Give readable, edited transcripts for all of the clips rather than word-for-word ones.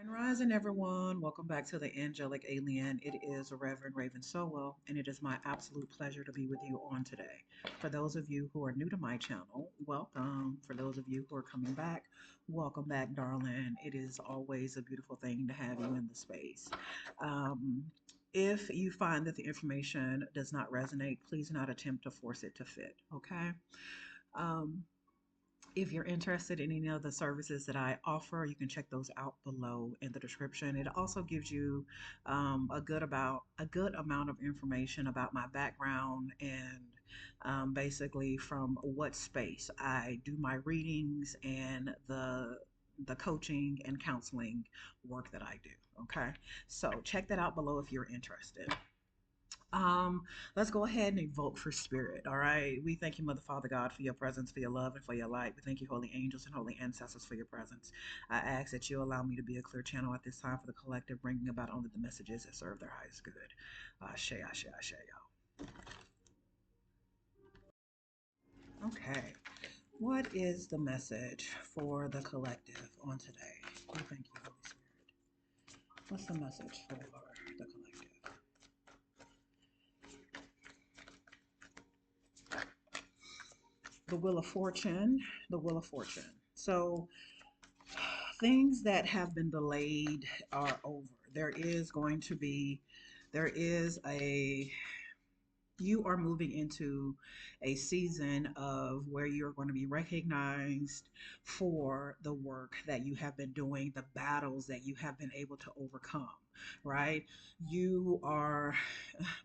Grand Rising, everyone. Welcome back to the Angelic Alien. It is Reverend Raven Solo, and it is my absolute pleasure to be with you on today. For those of you who are new to my channel, welcome. For those of you who are coming back, welcome back, darling. It is always a beautiful thing to have you in the space. Um, if you find that the information does not resonate, please do not attempt to force it to fit, okay? Um, if you're interested in any of the services that I offer, you can check those out below in the description. It also gives you a good amount of information about my background and basically from what space I do my readings and the coaching and counseling work that I do. Okay, so check that out below if you're interested. Um, let's go ahead and evoke for spirit. All right. We thank you, Mother, Father, God, for your presence, for your love, and for your light. We thank you, holy angels and holy ancestors, for your presence. I ask that you allow me to be a clear channel at this time for the collective, bringing about only the messages that serve their highest good. Ashe, ashe, ashe, y'all. Okay. What is the message for the collective on today? We thank you, Holy Spirit. What's the message for the collective? The Wheel of Fortune, the Wheel of Fortune. So, things that have been delayed are over. There is a, you are moving into a season of where you're going to be recognized for the work that you have been doing, the battles that you have been able to overcome, right? You are,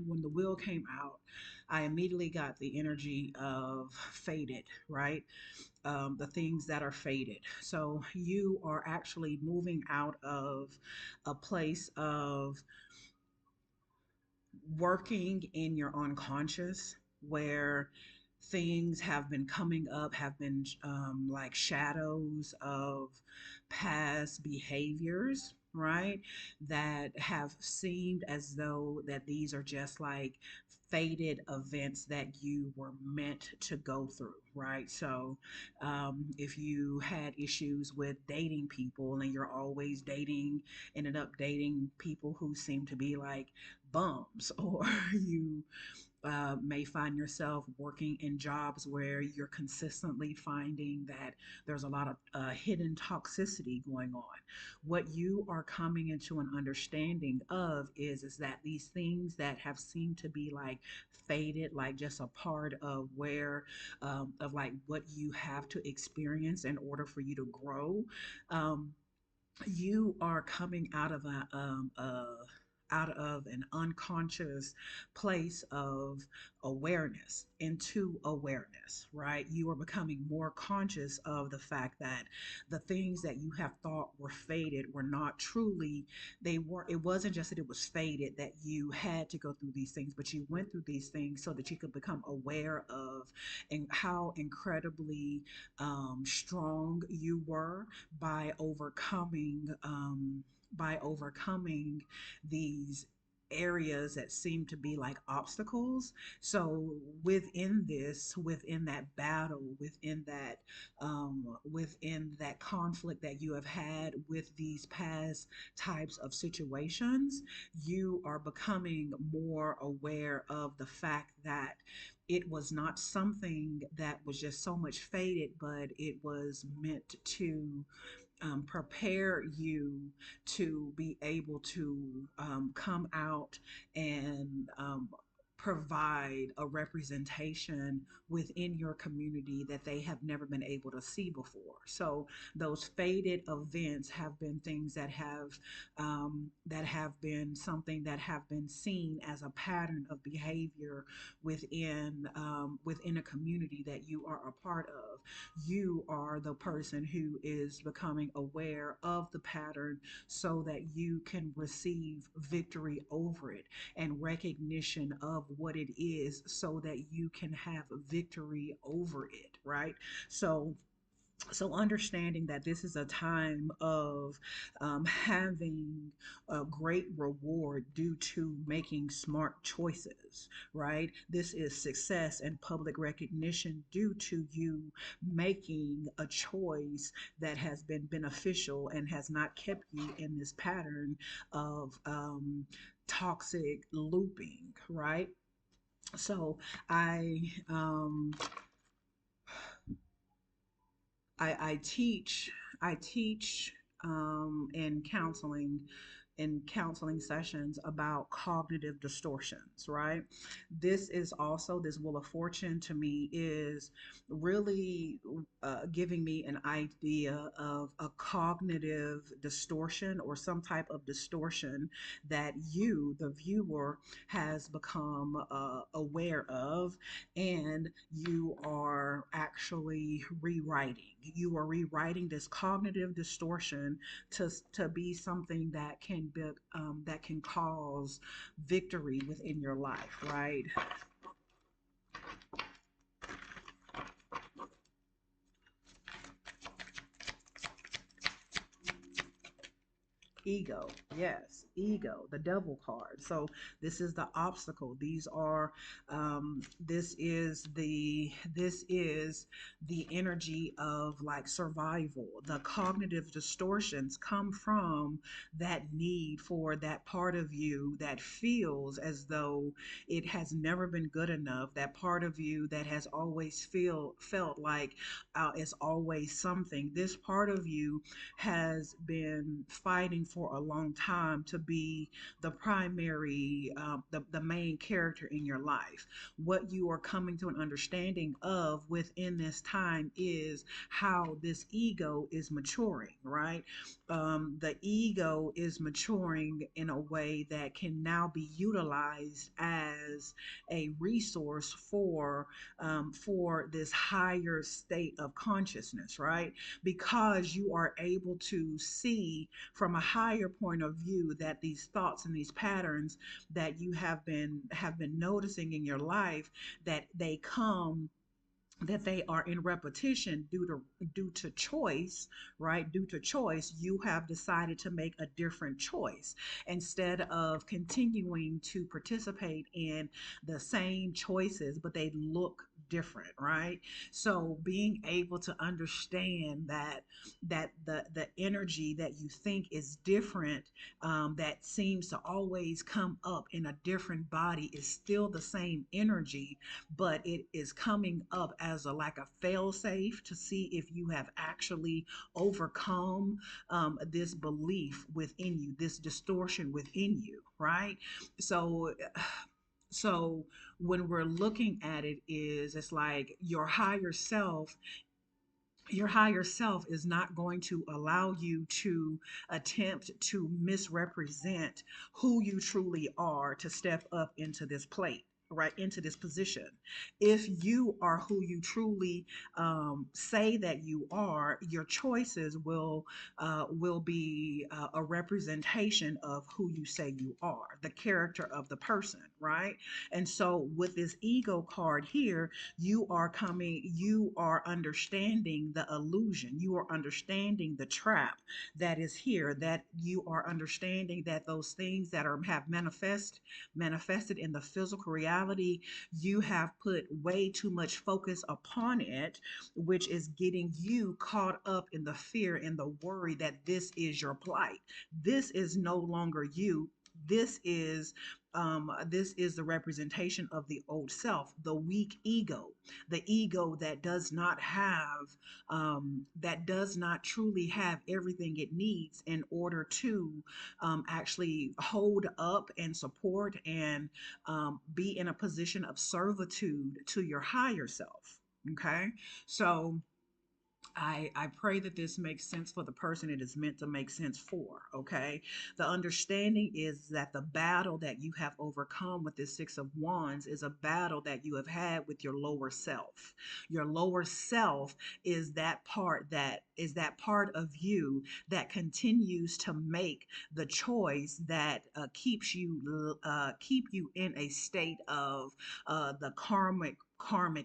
when the wheel came out, I immediately got the energy of faded, right? The things that are faded. So you are actually moving out of a place of working in your unconscious where things have been coming up, have been like shadows of past behaviors, right? That have seemed as though that these are just like faded events that you were meant to go through, right? So if you had issues with dating people and you're always dating, ended up dating people who seem to be like bums, or you may find yourself working in jobs where you're consistently finding that there's a lot of hidden toxicity going on. What you are coming into an understanding of is that these things that have seemed to be like faded, like just a part of where of like what you have to experience in order for you to grow. Um, you are coming out of an unconscious place of awareness into awareness, right? You are becoming more conscious of the fact that the things that you have thought were faded were not truly, they were, it wasn't just that it was faded, that you had to go through these things, but you went through these things so that you could become aware of and how incredibly strong you were by overcoming these areas that seem to be like obstacles. So within that battle, within that conflict that you have had with these past types of situations, you are becoming more aware of the fact that it was not something that was just so much faded, but it was meant to prepare you to be able to come out and provide a representation within your community that they have never been able to see before. So those faded events have been things that have been something that have been seen as a pattern of behavior within a community that you are a part of. You are the person who is becoming aware of the pattern so that you can receive victory over it and recognition of what it is so that you can have victory over it, right? So So understanding that this is a time of having a great reward due to making smart choices, right? This is success and public recognition due to you making a choice that has been beneficial and has not kept you in this pattern of toxic looping, right? So I um, I teach in counseling sessions about cognitive distortions, right? This is also, this Wheel of Fortune to me is really giving me an idea of a cognitive distortion or some type of distortion that you, the viewer, has become aware of, and you are actually rewriting. You are rewriting this cognitive distortion to be something that can be that can cause victory within your life, right? Ego, yes, ego, the devil card. So this is the obstacle. These are this is the energy of like survival. The cognitive distortions come from that need for that part of you that feels as though it has never been good enough. That part of you that has always felt like it's always something. This part of you has been fighting for a long time to be the primary, the main character in your life. What you are coming to an understanding of within this time is how this ego is maturing, right? The ego is maturing in a way that can now be utilized as a resource for this higher state of consciousness, right? Because you are able to see from a higher point of view that these thoughts and these patterns that you have been noticing in your life, that they are in repetition due to choice, right? Due to choice, you have decided to make a different choice instead of continuing to participate in the same choices, but they look different, right? So being able to understand that the energy that you think is different, that seems to always come up in a different body, is still the same energy, but it is coming up as a like a fail safe to see if you have actually overcome this belief within you, this distortion within you, right? So so when we're looking at it, is it's like your higher self is not going to allow you to attempt to misrepresent who you truly are to step up into this plate, right, into this position. If you are who you truly say that you are, your choices will be a representation of who you say you are, the character of the person, right? And so with this ego card here, you are understanding the illusion, you are understanding the trap that is here, that you are understanding that those things that are have manifested in the physical reality, you have put way too much focus upon it, which is getting you caught up in the fear and the worry that this is your plight. This is no longer you. This is the representation of the old self, the weak ego, the ego that does not truly have everything it needs in order to actually hold up and support and be in a position of servitude to your higher self. Okay, so I pray that this makes sense for the person it is meant to make sense for. Okay. The understanding is that the battle that you have overcome with this Six of Wands is a battle that you have had with your lower self. Your lower self is that part of you that continues to make the choice that keep you in a state of the karmic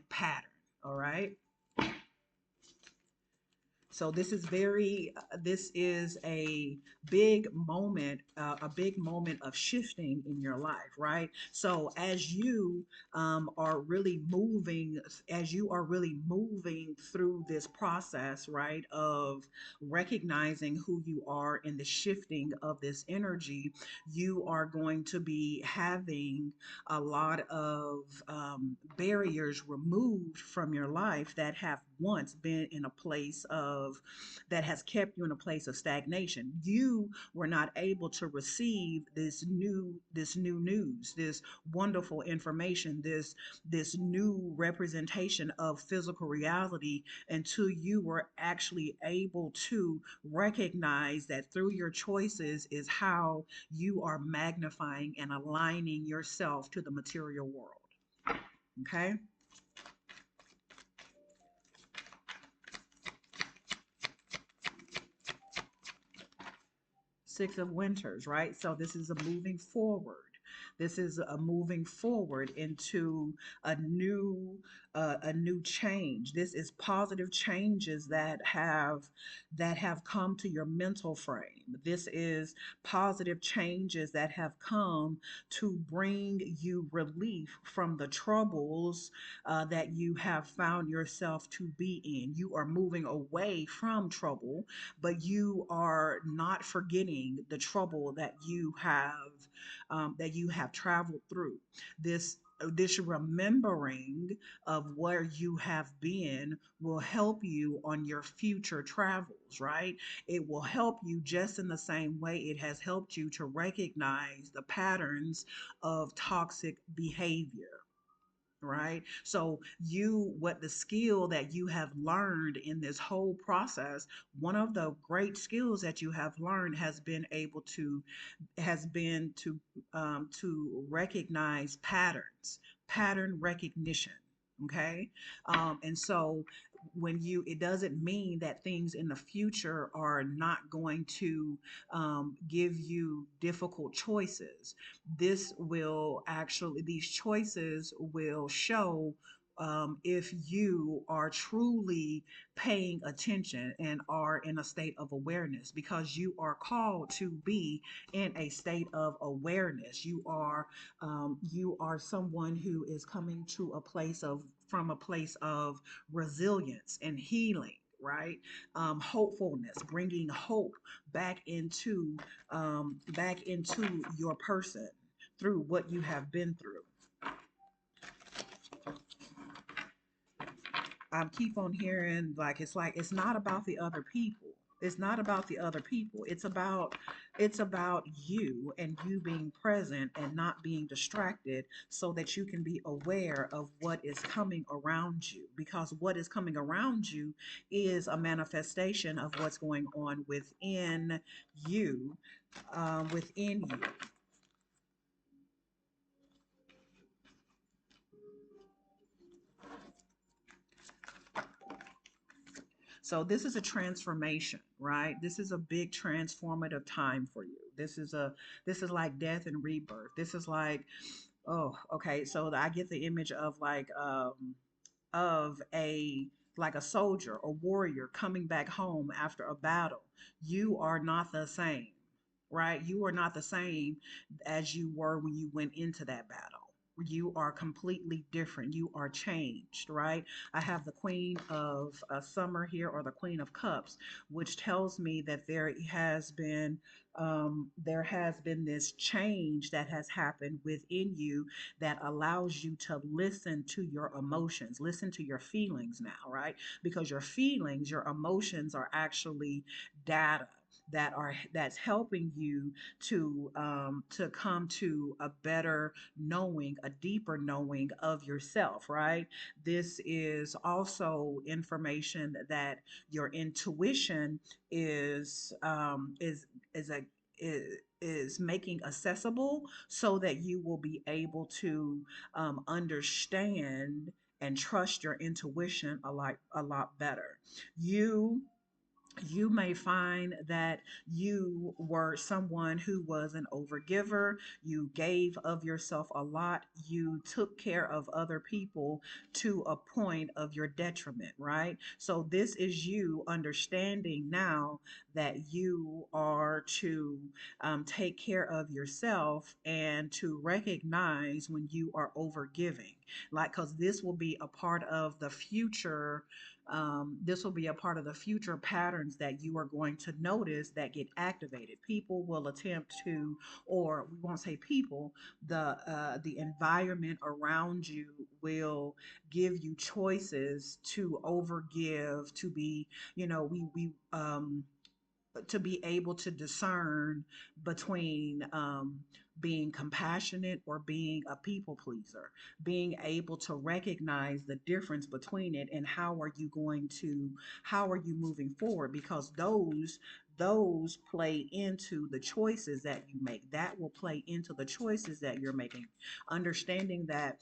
pattern. All right. So this is a big moment of shifting in your life, right? So as you are really moving through this process, right, of recognizing who you are in the shifting of this energy, you are going to be having a lot of barriers removed from your life that have once been in a place of that has kept you in a place of stagnation. You were not able to receive this new news, this wonderful information, this new representation of physical reality until you were actually able to recognize that through your choices is how you are magnifying and aligning yourself to the material world. Okay. Six of Winters, right? So this is a moving forward. This is a moving forward into a new change. This is positive changes that have come to your mental frame. This is positive changes that have come to bring you relief from the troubles that you have found yourself to be in. You are moving away from trouble, but you are not forgetting the trouble that you have traveled through. This remembering of where you have been will help you on your future travels, right? It will help you just in the same way it has helped you to recognize the patterns of toxic behavior, right? So what the skill that you have learned in this whole process, one of the great skills that you have learned has been to recognize patterns, pattern recognition. Okay. And so it doesn't mean that things in the future are not going to give you difficult choices. These choices will show if you are truly paying attention and are in a state of awareness, because you are called to be in a state of awareness. You are someone who is coming to a place of from a place of resilience and healing, right? Hopefulness, bringing hope back into your person through what you have been through. I keep on hearing like it's not about the other people. It's not about the other people. It's about you and you being present and not being distracted so that you can be aware of what is coming around you, because what is coming around you is a manifestation of what's going on you within you. So this is a transformation, right? This is a big transformative time for you. This is like death and rebirth. This is like, oh, okay. So I get the image of like a soldier, a warrior coming back home after a battle. You are not the same, right? You are not the same as you were when you went into that battle. You are completely different. You are changed, right? I have the Queen of Summer here, or the Queen of Cups, which tells me that there has been this change that has happened within you that allows you to listen to your emotions, listen to your feelings now, right? Because your emotions are actually data that's helping you to come to a better knowing, a deeper knowing of yourself, right? This is also information that your intuition is a is making accessible so that you will be able to understand and trust your intuition a lot better. You You may find that you were someone who was an overgiver. You gave of yourself a lot. You took care of other people to a point of your detriment, right? So, this is you understanding now that you are to take care of yourself and to recognize when you are overgiving. Like, because this will be a part of the future, this will be a part of the future patterns that you are going to notice that get activated. People will attempt to, or we won't say people, the environment around you will give you choices to overgive, to be, to be able to discern between being compassionate or being a people pleaser, being able to recognize the difference between it, and how are you moving forward, because those play into the choices that you make. That will play into the choices that you're making. Understanding that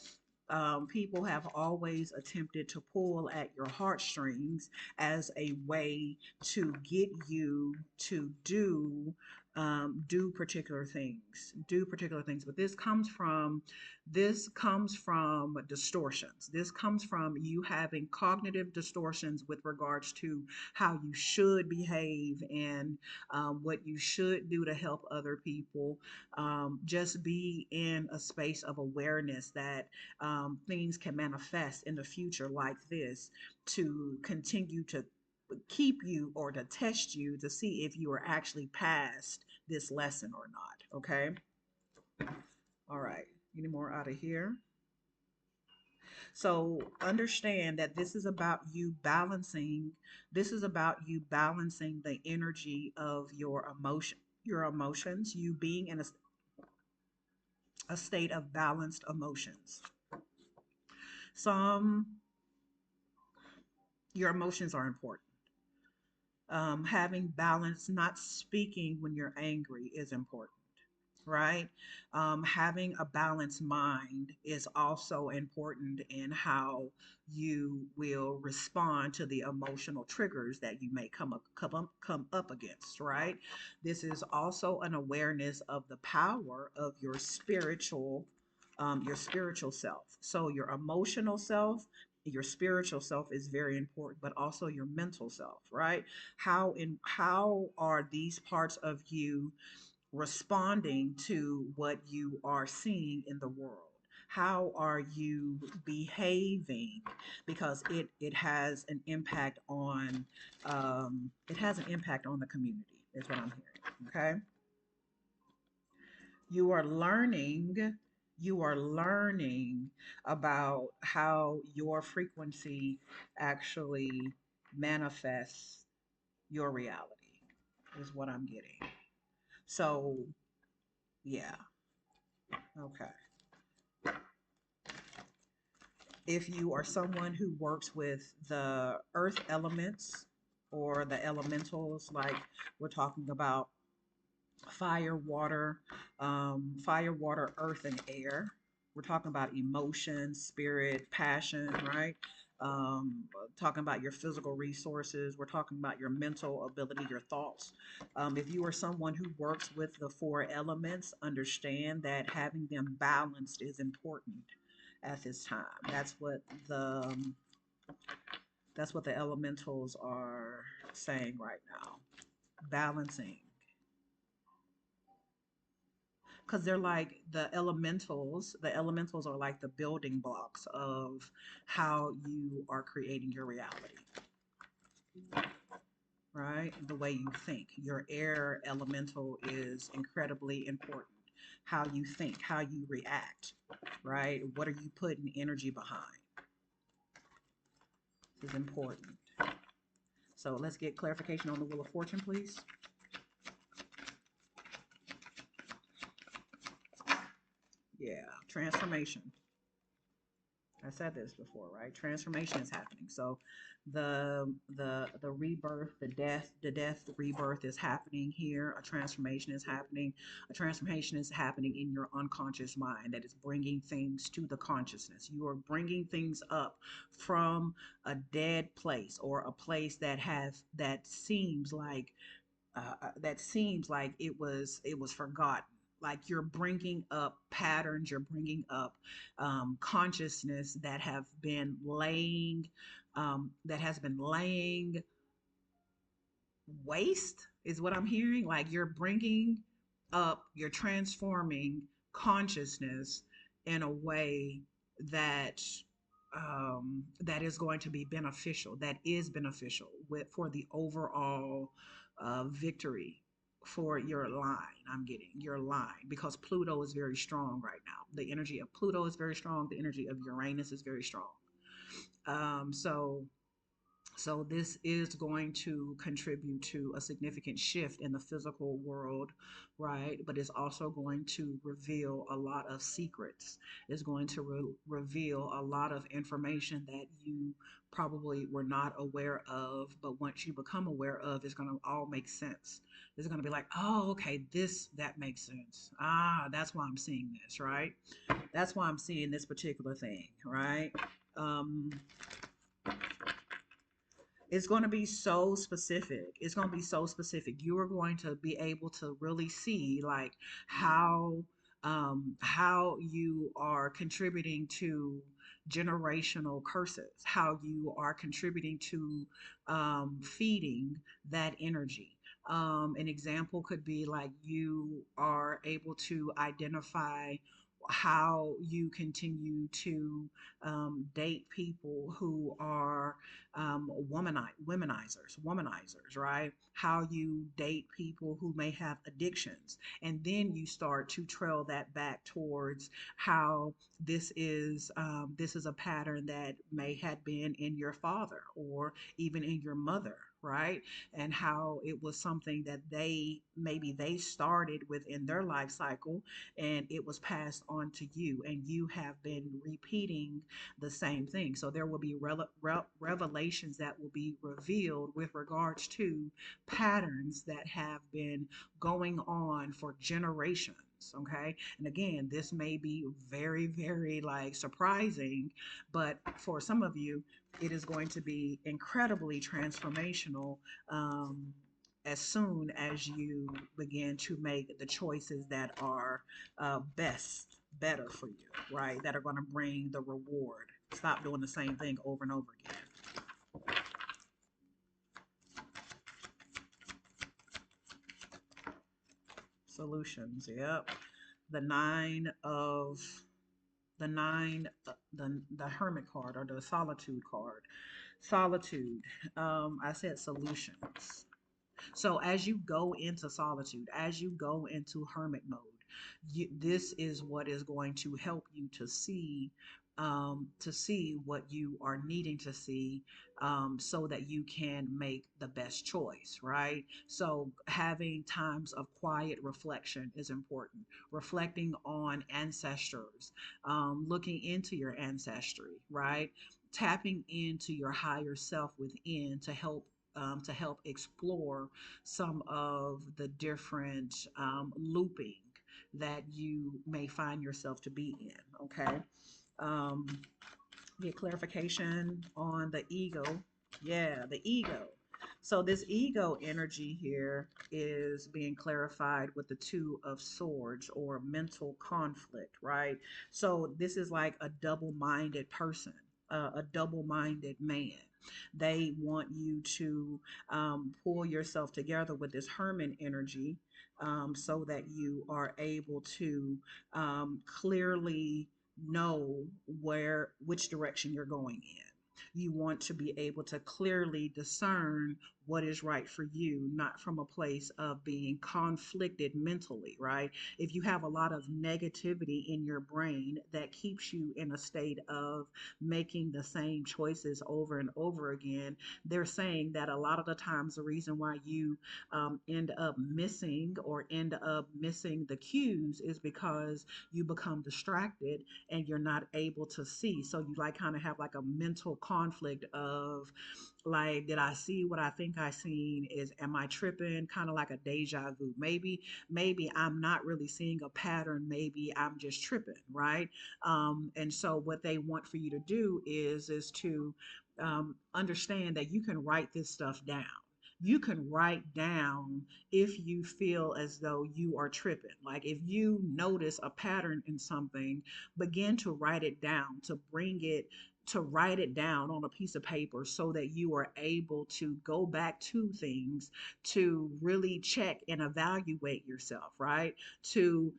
people have always attempted to pull at your heartstrings as a way to get you to do particular things. But this comes from distortions. This comes from you having cognitive distortions with regards to how you should behave, and what you should do to help other people. Just be in a space of awareness that things can manifest in the future like this, to continue to keep you or to test you to see if you are actually past this lesson or not. Okay. All right. Any more out of here? So understand that this is about you balancing. This is about you balancing the energy of your emotions, you being in a state of balanced emotions. Some Your emotions are important. Having balance, not speaking when you're angry, is important, right? Having a balanced mind is also important in how you will respond to the emotional triggers that you may come up against, right? This is also an awareness of the power of your spiritual self. So your emotional self, your spiritual self is very important, but also your mental self, right? How are these parts of you responding to what you are seeing in the world? How are you behaving? Because it has an impact on the community, is what I'm hearing. Okay. You are learning, you are learning about how your frequency actually manifests your reality, is what I'm getting. So, yeah. Okay. If you are someone who works with the earth elements or the elementals, like we're talking about fire, water, earth, and air. We're talking about emotion, spirit, passion, right? Talking about your physical resources. We're talking about your mental ability, your thoughts. If you are someone who works with the four elements, understand that having them balanced is important at this time. That's what the elementals are saying right now. Balancing, because they're like the elementals. The elementals are like the building blocks of how you are creating your reality, right? The way you think. Your air elemental is incredibly important. How you think, how you react, right? What are you putting energy behind? This is important. So let's get clarification on the Wheel of Fortune, please. Yeah, transformation. I said this before, right? Transformation is happening. So the rebirth, the rebirth is happening here. A transformation is happening. A transformation is happening in your unconscious mind that is bringing things to the consciousness. You are bringing things up from a dead place or a place that seems like it was forgotten. Like you're bringing up patterns, you're bringing up consciousness that has been laying waste, is what I'm hearing. Like you're transforming consciousness in a way that that is going to be beneficial, that is beneficial for the overall victory for your line. I'm getting your line because Pluto is very strong right now. The energy of Pluto is very strong. The energy of Uranus is very strong. So this is going to contribute to a significant shift in the physical world, right? But it's also going to reveal a lot of secrets. It's going to reveal a lot of information that you probably were not aware of, but once you become aware of, it's going to all make sense. It's going to be like, oh, okay, that makes sense. Ah, that's why I'm seeing this, right? That's why I'm seeing this particular thing, right? Um, it's going to be so specific. It's going to be so specific. You are going to be able to really see like how you are contributing to generational curses, how you are contributing to feeding that energy. An example could be like you are able to identify how you continue to date people who are womanizers, right? How you date people who may have addictions, and then you start to trail that back towards how this is a pattern that may have been in your father or even in your mother, right? And how it was something that they started within their life cycle, and it was passed on to you, and you have been repeating the same thing. So there will be revelations that will be revealed with regards to patterns that have been going on for generations. Okay. And again, this may be very, very like surprising, but for some of you, it is going to be incredibly transformational. As soon as you begin to make the choices that are better for you, right? That are going to bring the reward. Stop doing the same thing over and over again. Solutions. Yep. The nine of the hermit card or the solitude card. Solitude. I said solutions. So as you go into solitude, as you go into hermit mode, this is what is going to help you to see what you are needing to see, so that you can make the best choice, right? So having times of quiet reflection is important. Reflecting on ancestors, looking into your ancestry, right? Tapping into your higher self within to help explore some of the different looping that you may find yourself to be in. Okay. Um, get clarification on the ego. Yeah, the ego. So this ego energy here is being clarified with the Two of Swords or mental conflict, right? So this is like a double-minded person, a double-minded man. They want you to pull yourself together with this Herman energy, so that you are able to clearly know which direction you're going in. You want to be able to clearly discern what is right for you, not from a place of being conflicted mentally, right? If you have a lot of negativity in your brain that keeps you in a state of making the same choices over and over again, they're saying that a lot of the times the reason why you end up missing or end up missing the cues is because you become distracted and you're not able to see. So you like kind of have like a mental conflict of like, did I see what I think I seen? Is am I tripping? Kind of like a deja vu. Maybe I'm not really seeing a pattern. Maybe I'm just tripping, right? And so what they want for you to do is to understand that you can write this stuff down. You can write down if you feel as though you are tripping. Like if you notice a pattern in something, begin to write it down, to write it down on a piece of paper so that you are able to go back to things to really check and evaluate yourself, right? To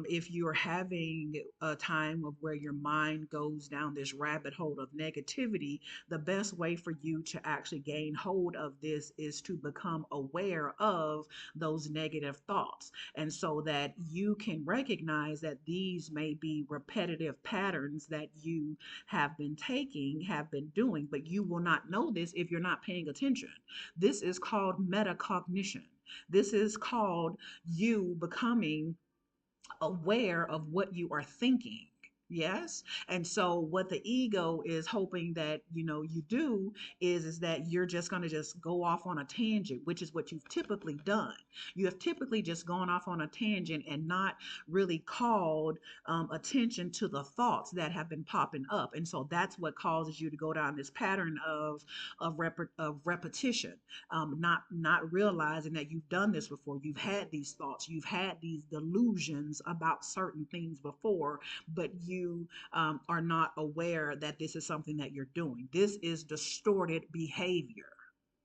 if you're having a time of where your mind goes down this rabbit hole of negativity, the best way for you to actually gain hold of this is to become aware of those negative thoughts. And so that you can recognize that these may be repetitive patterns that you have been doing, but you will not know this if you're not paying attention. This is called metacognition. This is called you becoming aware of what you are thinking. Yes. And so what the ego is hoping that you do is that you're just going to just go off on a tangent, which is what you've typically done. You have typically just gone off on a tangent and not really called attention to the thoughts that have been popping up. And so that's what causes you to go down this pattern of repetition, not realizing that you've done this before. You've had these thoughts, you've had these delusions about certain things before, but you are not aware that this is something that you're doing. This is distorted behavior.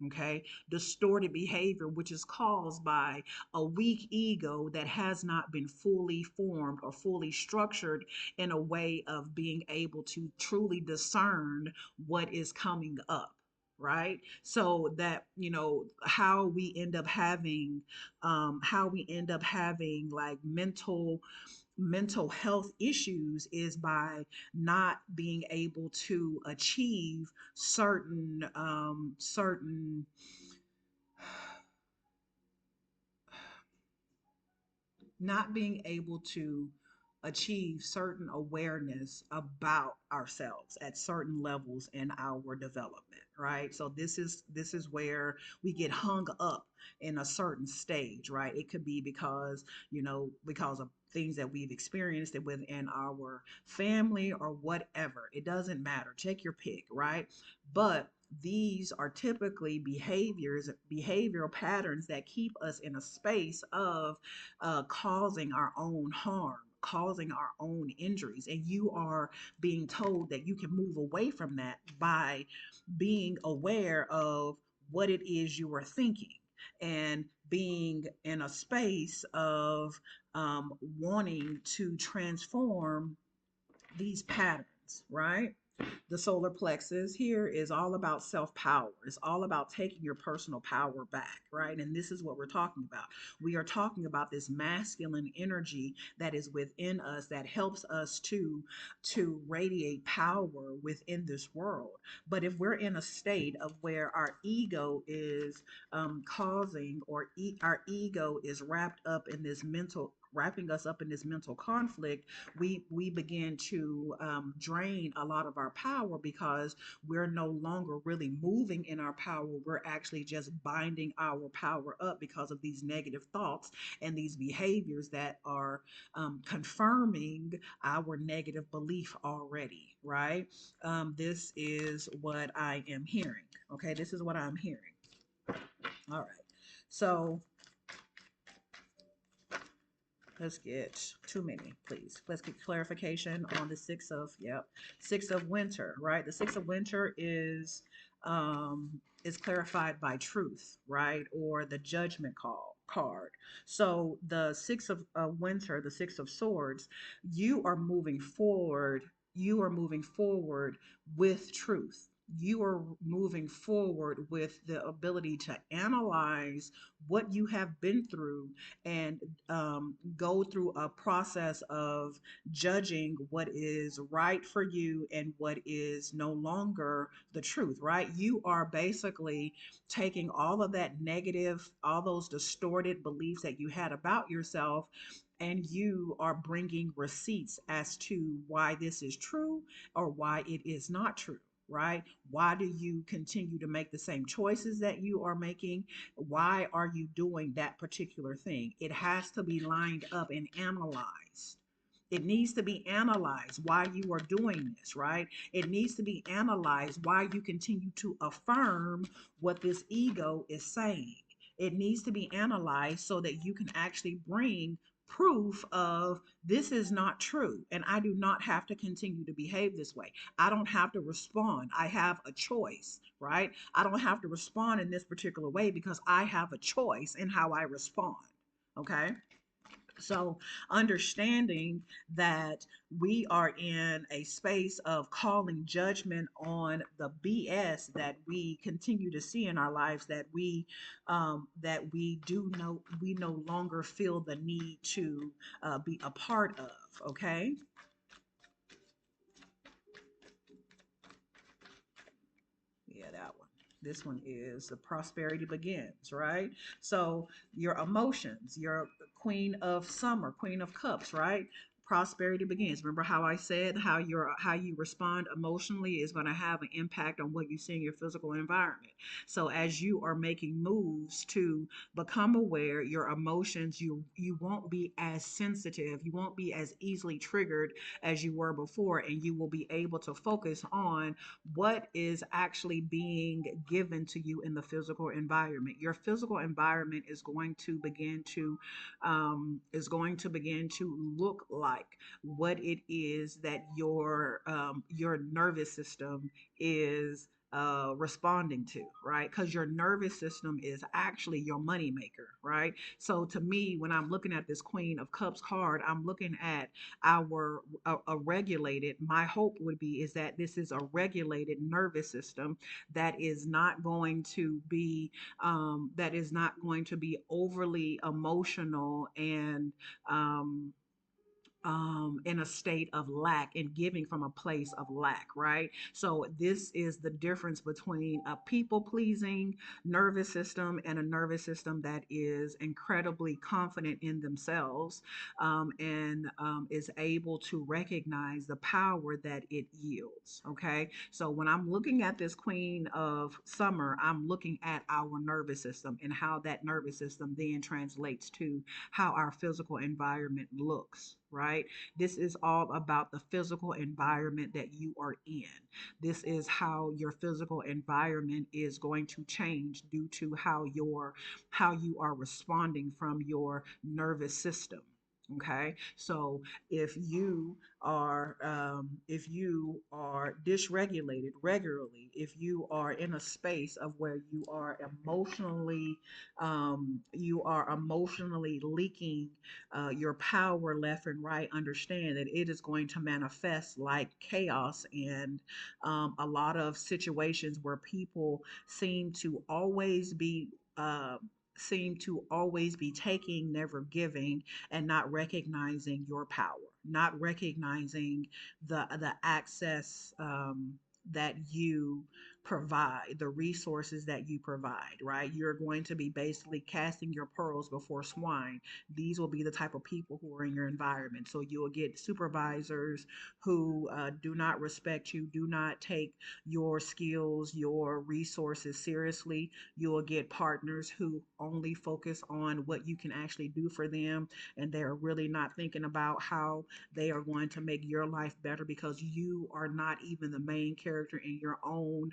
Okay, distorted behavior, which is caused by a weak ego that has not been fully formed or fully structured in a way of being able to truly discern what is coming up, right? So that how we end up having like mental health issues is by not being able to achieve certain not being able to achieve certain awareness about ourselves at certain levels in our development, right? So this is where we get hung up in a certain stage, right? It could be because of things that we've experienced within our family or whatever. It doesn't matter. Take your pick, right? But these are typically behavioral patterns that keep us in a space of causing our own harm, causing our own injuries. And you are being told that you can move away from that by being aware of what it is you are thinking and being in a space of wanting to transform these patterns, right? The solar plexus here is all about self power. It's all about taking your personal power back, right? And this is what we're talking about. We are talking about this masculine energy that is within us that helps us to radiate power within this world. But if we're in a state of where our ego is causing our ego is wrapping us up in this mental conflict, we begin to drain a lot of our power because we're no longer really moving in our power. We're actually just binding our power up because of these negative thoughts and these behaviors that are confirming our negative belief already, right? This is what I am hearing. Okay, this is what I'm hearing. All right. So let's get too many, please. Let's get clarification on the six of winter, right? The six of winter is clarified by truth, right? Or the judgment card. So the six of winter, the six of swords, you are moving forward. You are moving forward with truth. You are moving forward with the ability to analyze what you have been through and go through a process of judging what is right for you and what is no longer the truth, right? You are basically taking all of that negative, all those distorted beliefs that you had about yourself, and you are bringing receipts as to why this is true or why it is not true, right? Why do you continue to make the same choices that you are making? Why are you doing that particular thing? It has to be lined up and analyzed. It needs to be analyzed why you are doing this, right? It needs to be analyzed why you continue to affirm what this ego is saying. It needs to be analyzed so that you can actually bring proof of this is not true and I do not have to continue to behave this way. I don't have to respond. I have a choice, right? I don't have to respond in this particular way because I have a choice in how I respond. Okay. So, understanding that we are in a space of calling judgment on the BS that we continue to see in our lives, that we do know we no longer feel the need to be a part of. Okay. Yeah, that one. This one is the prosperity begins, right? So your emotions, your queen of summer, queen of cups, right? Prosperity begins. Remember how I said how you respond emotionally is going to have an impact on what you see in your physical environment. So as you are making moves to become aware, your emotions, you won't be as sensitive, you won't be as easily triggered as you were before, and you will be able to focus on what is actually being given to you in the physical environment. Your physical environment is going to begin to look like what it is that your nervous system is responding to, right? Because your nervous system is actually your money maker, right? So to me, when I'm looking at this Queen of Cups card, I'm looking at a regulated, my hope would be is that this is a regulated nervous system that is not going to be overly emotional and in a state of lack and giving from a place of lack, right? So, this is the difference between a people pleasing nervous system and a nervous system that is incredibly confident in themselves, and is able to recognize the power that it yields. Okay. So, when I'm looking at this Queen of Summer, I'm looking at our nervous system and how that nervous system then translates to how our physical environment looks, right? This is all about the physical environment that you are in. This is how your physical environment is going to change due to how you are responding from your nervous system. Okay, so if you are dysregulated regularly, if you are in a space of where you are emotionally leaking your power left and right, understand that it is going to manifest like chaos and a lot of situations where people uh, seem to always be taking, never giving, and not recognizing your power, not recognizing the access that you provide, the resources that you provide, right? You're going to be basically casting your pearls before swine. These will be the type of people who are in your environment. So you'll get supervisors who do not respect you, do not take your skills, your resources seriously. You'll get partners who only focus on what you can actually do for them, and they're really not thinking about how they are going to make your life better because you are not even the main character in your own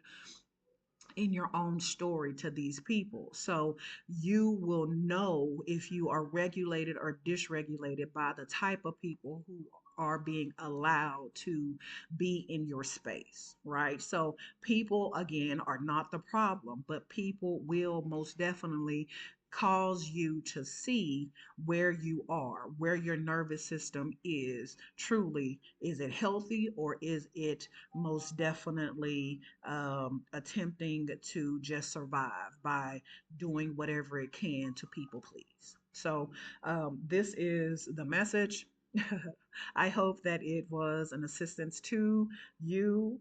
story to these people. So you will know if you are regulated or dysregulated by the type of people who are being allowed to be in your space, right? So people again are not the problem, but people will most definitely cause you to see where you are, where your nervous system is truly. Is it healthy, or is it most definitely attempting to just survive by doing whatever it can to people please? So, this is the message. I hope that it was an assistance to you.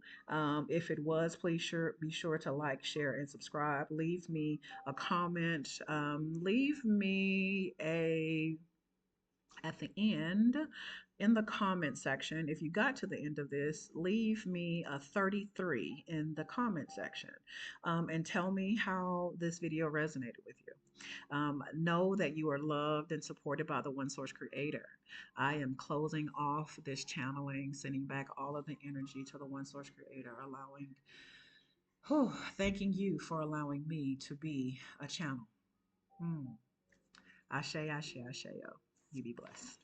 If it was, please be sure to like, share, and subscribe. Leave me a comment. Leave me a at the end in the comment section. If you got to the end of this, leave me a 33 in the comment section, and tell me how this video resonated with you. Know that you are loved and supported by the One Source Creator. I am closing off this channeling, sending back all of the energy to the One Source Creator, thanking you for allowing me to be a channel. Hmm. Ashe, ashe, ashe, yo. You be blessed.